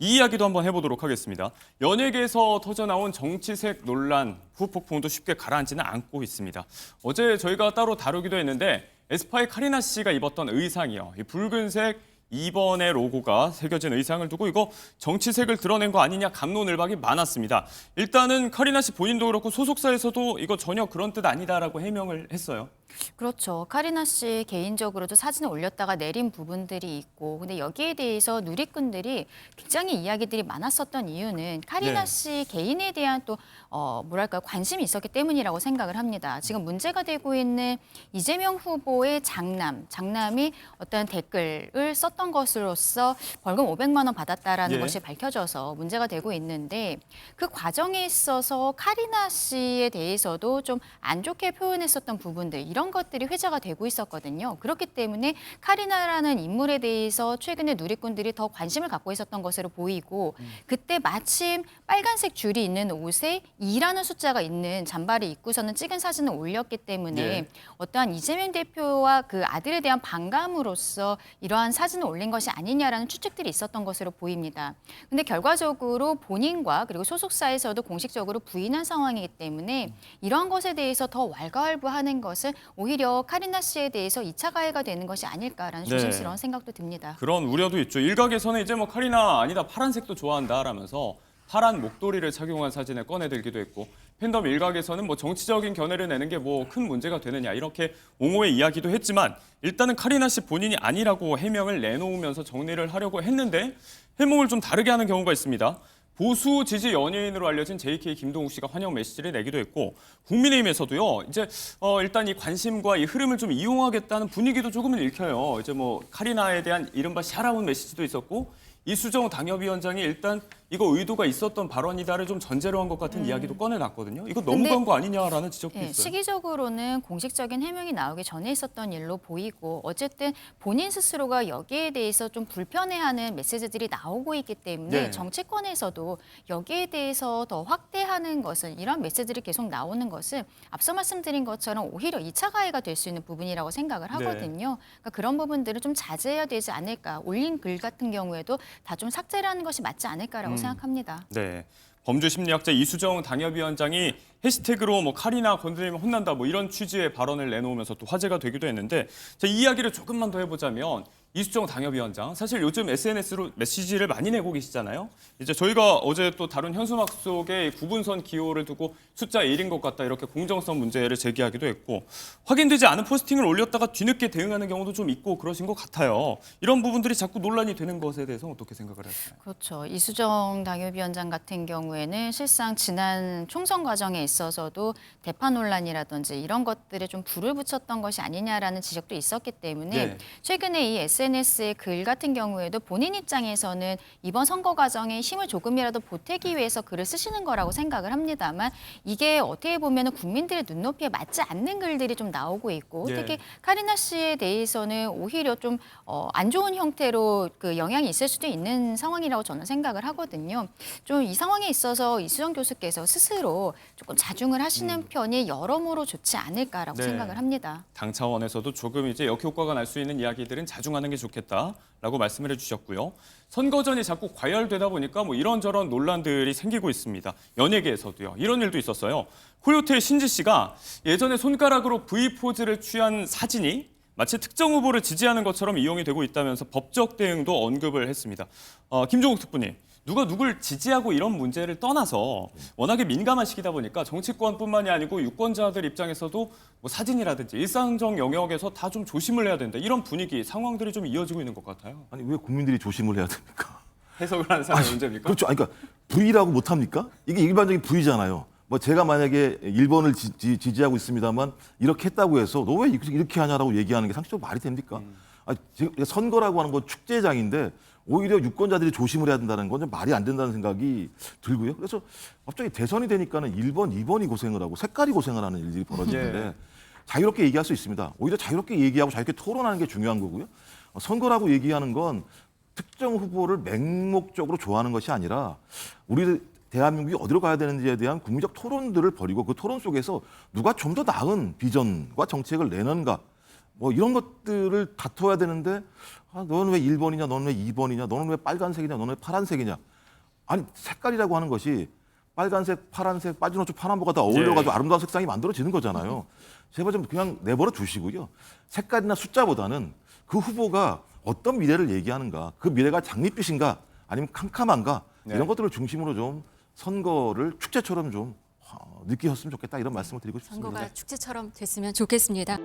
이 이야기도 한번 해보도록 하겠습니다. 연예계에서 터져나온 정치색 논란, 후폭풍도 쉽게 가라앉지는 않고 있습니다. 어제 저희가 따로 다루기도 했는데 에스파의 카리나 씨가 입었던 의상이요. 이 붉은색 2번의 로고가 새겨진 의상을 두고 이거 정치색을 드러낸 거 아니냐 갑론을박이 많았습니다. 일단은 카리나 씨 본인도 그렇고 소속사에서도 이거 전혀 그런 뜻 아니다라고 해명을 했어요. 그렇죠. 카리나 씨 개인적으로도 사진을 올렸다가 내린 부분들이 있고, 근데 여기에 대해서 누리꾼들이 굉장히 이야기들이 많았었던 이유는 카리나 네. 씨 개인에 대한 또 뭐랄까 관심이 있었기 때문이라고 생각을 합니다. 지금 문제가 되고 있는 이재명 후보의 장남이 어떤 댓글을 썼던 것으로서 벌금 500만 원 받았다라는 예. 것이 밝혀져서 문제가 되고 있는데, 그 과정에 있어서 카리나 씨에 대해서도 좀 안 좋게 표현했었던 부분들, 이런 것들이 회자가 되고 있었거든요. 그렇기 때문에 카리나라는 인물에 대해서 최근에 누리꾼들이 더 관심을 갖고 있었던 것으로 보이고, 그때 마침 빨간색 줄이 있는 옷에 2라는 숫자가 있는 잠바를 입고서는 찍은 사진을 올렸기 때문에 네. 어떠한 이재명 대표와 그 아들에 대한 반감으로써 이러한 사진을 올린 것이 아니냐라는 추측들이 있었던 것으로 보입니다. 근데 결과적으로 본인과 그리고 소속사에서도 공식적으로 부인한 상황이기 때문에 이러한 것에 대해서 더 왈가왈부하는 것은 오히려 카리나 씨에 대해서 2차 가해가 되는 것이 아닐까라는 네. 조심스러운 생각도 듭니다. 그런 우려도 있죠. 일각에서는 이제 뭐 카리나 아니다 파란색도 좋아한다라면서 파란 목도리를 착용한 사진을 꺼내들기도 했고, 팬덤 일각에서는 뭐 정치적인 견해를 내는 게 뭐 큰 문제가 되느냐 이렇게 옹호의 이야기도 했지만, 일단은 카리나 씨 본인이 아니라고 해명을 내놓으면서 정리를 하려고 했는데 해몽을 좀 다르게 하는 경우가 있습니다. 보수 지지 연예인으로 알려진 JK 김동욱 씨가 환영 메시지를 내기도 했고, 국민의힘에서도요, 이제 일단 이 관심과 이 흐름을 좀 이용하겠다는 분위기도 조금은 읽혀요. 이제 뭐 카리나에 대한 이른바 샤라운 메시지도 있었고, 이수정 당협위원장이 일단 이거 의도가 있었던 발언이다를 좀 전제로 한 것 같은 이야기도 꺼내놨거든요. 이거 너무 근데 간 거 아니냐라는 지적도 네, 있어요. 시기적으로는 공식적인 해명이 나오기 전에 있었던 일로 보이고, 어쨌든 본인 스스로가 여기에 대해서 좀 불편해하는 메시지들이 나오고 있기 때문에 네. 정치권에서도 여기에 대해서 더 확대하는 것은, 이런 메시지들이 계속 나오는 것은 앞서 말씀드린 것처럼 오히려 2차 가해가 될 수 있는 부분이라고 생각을 하거든요. 그러니까 그런 부분들을 좀 자제해야 되지 않을까. 올린 글 같은 경우에도 다 좀 삭제를 하는 것이 맞지 않을까라고 생각합니다. 네. 범죄 심리학자 이수정 당협위원장이 해시태그로 뭐 카리나 건드리면 혼난다 뭐 이런 취지의 발언을 내놓으면서 또 화제가 되기도 했는데, 자, 이 이야기를 조금만 더 해보자면 이수정 당협위원장 사실 요즘 SNS로 메시지를 많이 내고 계시잖아요. 이제 저희가 어제 또 다룬 현수막 속에 구분선 기호를 두고 숫자 1인 것 같다 이렇게 공정성 문제를 제기하기도 했고, 확인되지 않은 포스팅을 올렸다가 뒤늦게 대응하는 경우도 좀 있고 그러신 것 같아요. 이런 부분들이 자꾸 논란이 되는 것에 대해서 어떻게 생각을 하시나요? 그렇죠. 이수정 당협위원장 같은 경우에는 실상 지난 총선 과정에 있어서도 대파 논란이라든지 이런 것들에 좀 불을 붙였던 것이 아니냐라는 지적도 있었기 때문에 네. 최근에 이 SNS의 글 같은 경우에도 본인 입장에서는 이번 선거 과정에 힘을 조금이라도 보태기 위해서 글을 쓰시는 거라고 생각을 합니다만, 이게 어떻게 보면 국민들의 눈높이에 맞지 않는 글들이 좀 나오고 있고, 예. 특히 카리나 씨에 대해서는 오히려 좀 안 좋은 형태로 그 영향이 있을 수도 있는 상황이라고 저는 생각을 하거든요. 좀 이 상황에 있어서 이수정 교수께서 스스로 조금 자중을 하시는 편이 여러모로 좋지 않을까라고 네. 생각을 합니다. 당 차원에서도 조금 이제 역효과가 날 수 있는 이야기들은 자중하는 게 좋겠다라고 말씀을 해주셨고요. 선거전이 자꾸 과열되다 보니까 뭐 이런저런 논란들이 생기고 있습니다. 연예계에서도요. 이런 일도 있었어요. 코요태의 신지 씨가 예전에 손가락으로 V 포즈를 취한 사진이 마치 특정 후보를 지지하는 것처럼 이용이 되고 있다면서 법적 대응도 언급을 했습니다. 김종욱 특보님. 누가 누굴 지지하고 이런 문제를 떠나서 워낙에 민감한 시기다 보니까 정치권뿐만이 아니고 유권자들 입장에서도 뭐 사진이라든지 일상적 영역에서 다 좀 조심을 해야 된다. 이런 분위기, 상황들이 좀 이어지고 있는 것 같아요. 아니 왜 국민들이 조심을 해야 됩니까? 해석을 하는 사람이 문제입니까? 그렇죠. 아니, 그러니까 V라고 못합니까? 이게 일반적인 V잖아요. 뭐 제가 만약에 1번을 지지하고 있습니다만 이렇게 했다고 해서 너 왜 이렇게 하냐라고 얘기하는 게 상식적으로 말이 됩니까? 아니, 선거라고 하는 건 축제장인데 오히려 유권자들이 조심을 해야 된다는 건 좀 말이 안 된다는 생각이 들고요. 그래서 갑자기 대선이 되니까는 1번, 2번이 고생을 하고 색깔이 고생을 하는 일들이 벌어지는데 예. 자유롭게 얘기할 수 있습니다. 오히려 자유롭게 얘기하고 자유롭게 토론하는 게 중요한 거고요. 선거라고 얘기하는 건 특정 후보를 맹목적으로 좋아하는 것이 아니라 우리 대한민국이 어디로 가야 되는지에 대한 국민적 토론들을 벌이고, 그 토론 속에서 누가 좀 더 나은 비전과 정책을 내는가, 뭐 이런 것들을 다퉈야 되는데, 너는 왜 1번이냐, 너는 왜 2번이냐, 너는 왜 빨간색이냐, 너는 왜 파란색이냐, 아니 색깔이라고 하는 것이 빨간색, 파란색, 빠진호초, 파란보가 다 어울려가지고 예. 아름다운 색상이 만들어지는 거잖아요. 제발 좀 그냥 내버려 두시고요. 색깔이나 숫자보다는 그 후보가 어떤 미래를 얘기하는가, 그 미래가 장밋빛인가, 아니면 캄캄한가 네. 이런 것들을 중심으로 좀 선거를 축제처럼 좀 느끼셨으면 좋겠다 이런 말씀을 드리고 싶습니다. 선거가 축제처럼 됐으면 좋겠습니다.